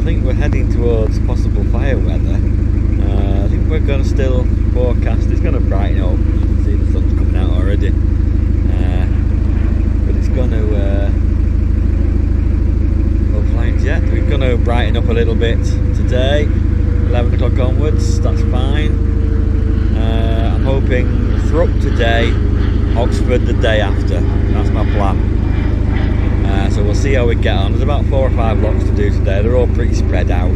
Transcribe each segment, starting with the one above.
think we're heading towards possible fire weather. I think we're going to still forecast, it's going to brighten up. You can see the sun's coming out already. But it's going to, well, flying jet, we're going to brighten up a little bit today. 11 o'clock onwards, that's fine. I'm hoping Thrupp today, Oxford the day after. That's my plan. So we'll see how we get on. There's about 4 or 5 locks to do today. They're all pretty spread out.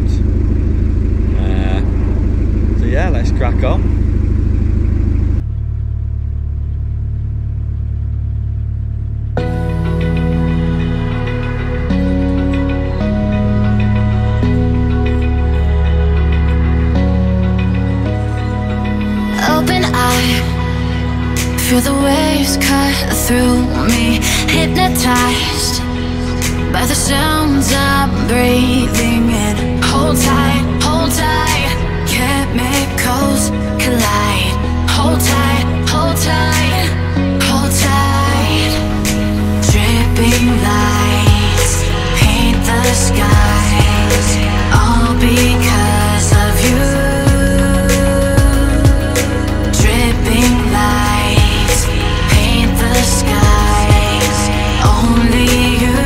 So yeah, let's crack on. Open eye, feel the waves cut through me, hypnotized by the sounds I'm breathing in. Hold tight, chemicals collide. Hold tight, hold tight, hold tight. Dripping lights paint the skies, all because of you. Dripping lights paint the skies, only you.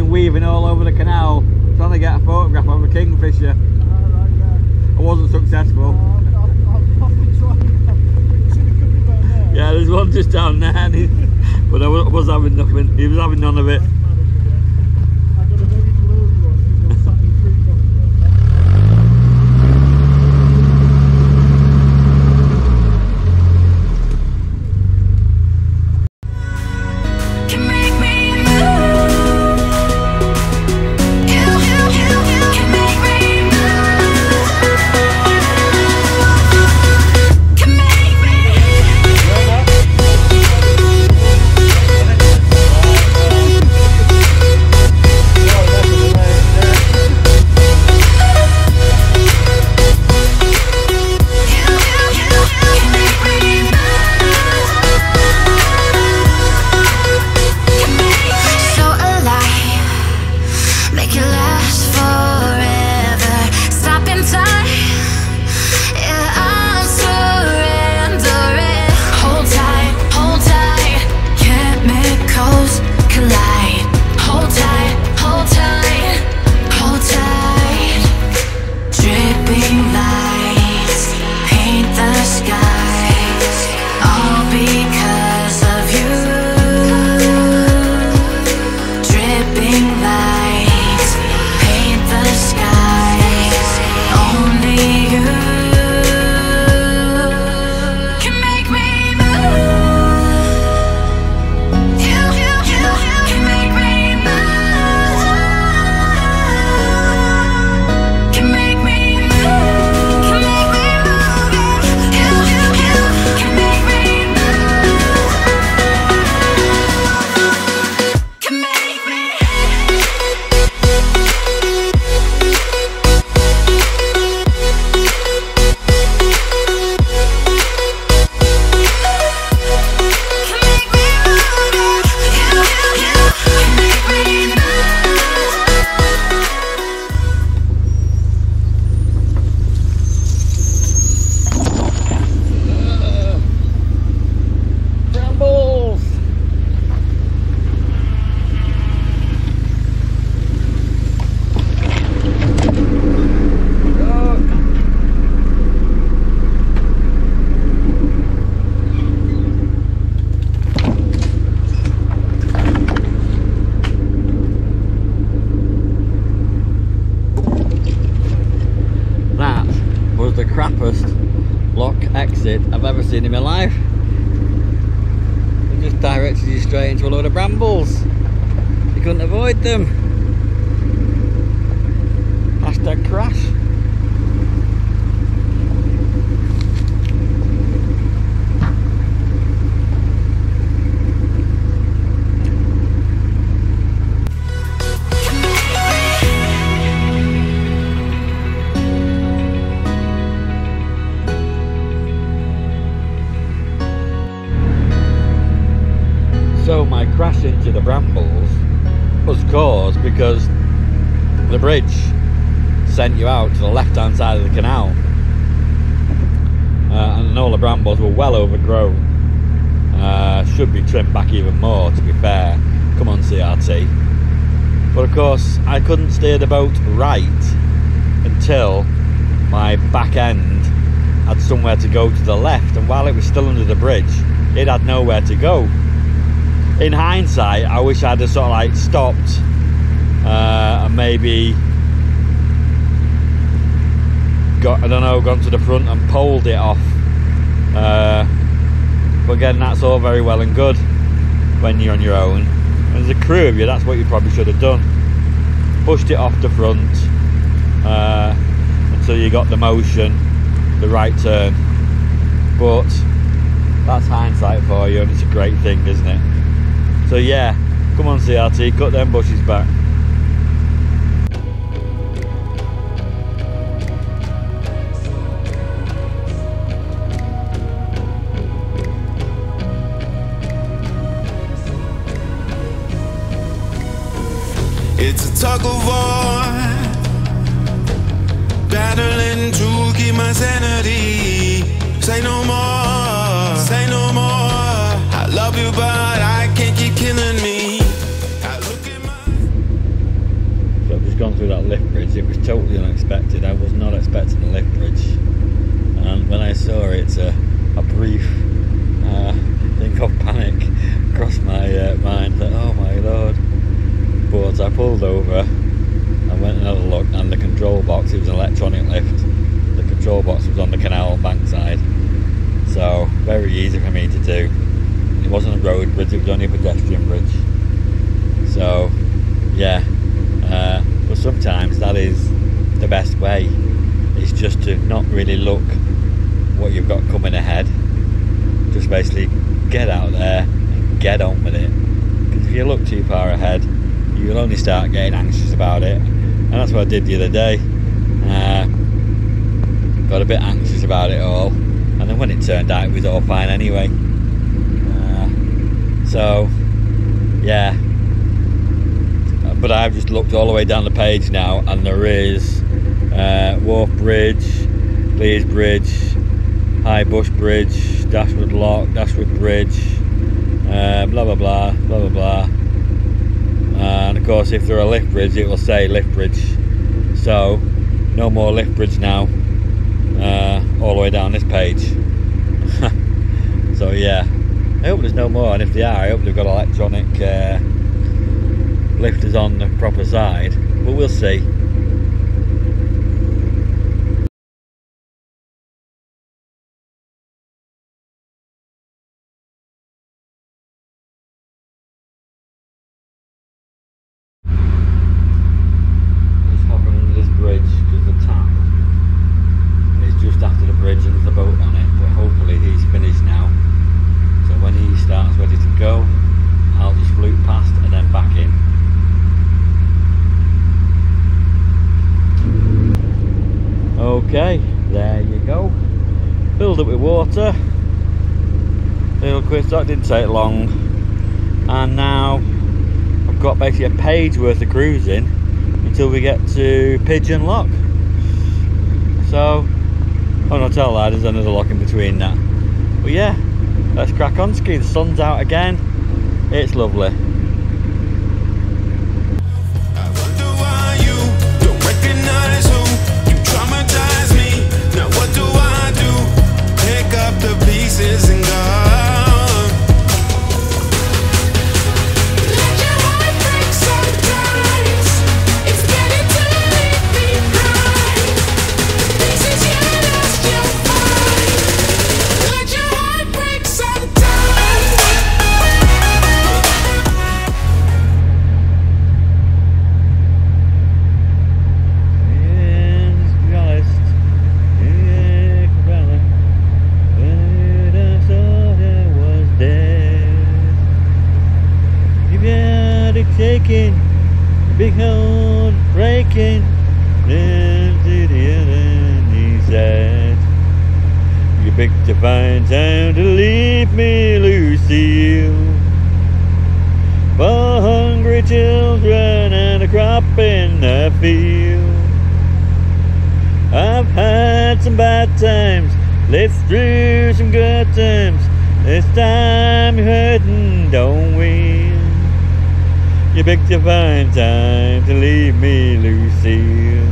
Weaving all over the canal, trying to get a photograph of a kingfisher. I wasn't successful. Yeah, there's one just down there, but I was having nothing. He was having none of it. The crappiest lock exit I've ever seen in my life. It just directed you straight into a load of brambles. You couldn't avoid them. Hashtag crash. crash into the brambles was caused because the bridge sent you out to the left hand side of the canal, and all the brambles were well overgrown. Should be trimmed back even more, to be fair. Come on, CRT. But of course I couldn't steer the boat right until my back end had somewhere to go to the left, and while it was still under the bridge it had nowhere to go. In hindsight, I wish I'd have sort of like stopped and maybe gone to the front and poled it off. But again, that's all very well and good when you're on your own. And as a crew of you, that's what you probably should have done. Pushed it off the front until you got the motion, the right turn. But that's hindsight for you, and it's a great thing, isn't it? So yeah, come on CRT, cut them bushes back. It's a tug of war, battling to keep my sanity. Say no more, say no more. I love you, but I can't keep killing me. I look at my... So I've just gone through that lift bridge. It was totally unexpected. I was not expecting the lift bridge, and when I saw it, a brief think of panic crossed my mind. That, oh my lord. But I pulled over and went and had a look, and the control box, it was an electronic lift, the control box was on the canal bankside, so very easy for me to do. It wasn't a road bridge, it was only a pedestrian bridge. So yeah, but sometimes that is the best way, is just to not really look what you've got coming ahead, just basically get out there and get on with it. Because if you look too far ahead, you'll only start getting anxious about it, and that's what I did the other day. Got a bit anxious about it all, and then when it turned out, it was all fine anyway. So yeah, but I've just looked all the way down the page now, and there is Wharf Bridge, Lees Bridge, High Bush Bridge, Dashwood Lock, Dashwood Bridge, blah blah blah, blah blah blah. And of course, if they're a lift bridge, it will say lift bridge. So no more lift bridge now, all the way down this page. So yeah, I hope there's no more, and if they are, I hope they've got electronic lifters on the proper side, but we'll see. Okay, there you go. Filled up with water. Little quick stop, didn't take long. And now I've got basically a page worth of cruising until we get to Pigeon Lock. So, oh no, tell that, there's another lock in between that. But yeah, let's crack on ski. The sun's out again. It's lovely. And gone. Let your heart break sometimes. It's better to leave behind. Pieces you lost, you'll find. Let your heart break sometimes. Taking, big heart breaking, then to the end he said, you picked a fine time to leave me, Lucille. children and a crop in the field. I've had some bad times, lived through some good times. This time you're hurting, don't win. You picked a fine time to leave me, Lucille.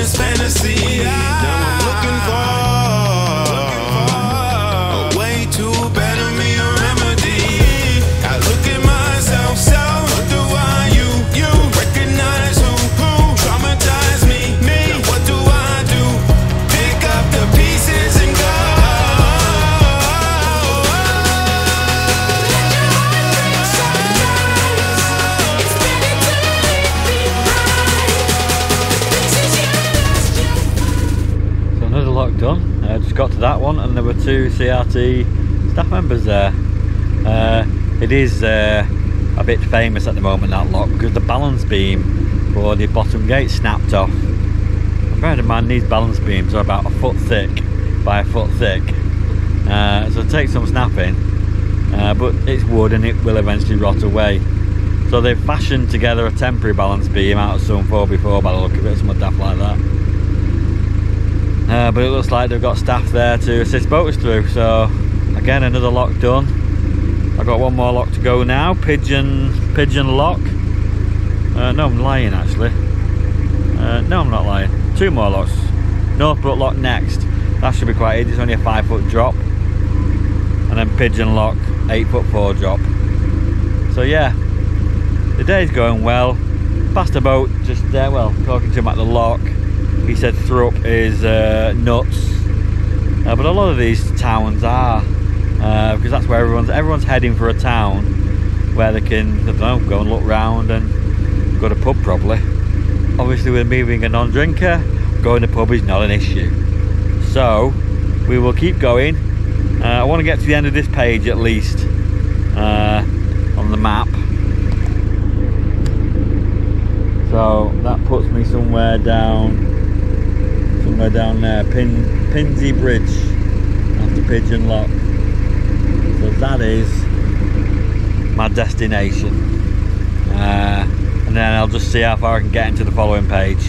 Fantasy, now I'm looking for a way to better me, a remedy. I look at myself, so what do I, you recognize who traumatized me, now what do I do? Pick up the pieces and go. Done. Just got to that one, and there were 2 CRT staff members there. It is a bit famous at the moment, that lock, because the balance beam for the bottom gate snapped off. Bear in mind, these balance beams are about a foot thick by a foot thick, so it takes some snapping, but it's wood and it will eventually rot away. So they've fashioned together a temporary balance beam out of some 4x4 by the look of it, something daft like that. But it looks like they've got staff there to assist boaters through. So again, another lock done. I've got one more lock to go now. Pigeon lock. No, I'm lying actually. No, I'm not lying. 2 more locks. Northbrook lock next. That should be quite easy. It's only a 5-foot drop. And then pigeon lock, 8'4" drop. So yeah, the day's going well. Passed a boat just there. Well, talking to him at the lock. He said Thrupp is nuts, but a lot of these towns are, because that's where everyone's heading for a town where they can, I don't know, go and look round and go to pub probably. Obviously, with me being a non-drinker, going to pub is not an issue. So we will keep going. I want to get to the end of this page at least on the map. So that puts me somewhere down there, Pinsey Bridge after Pigeon Lock. So that is my destination, and then I'll just see how far I can get into the following page.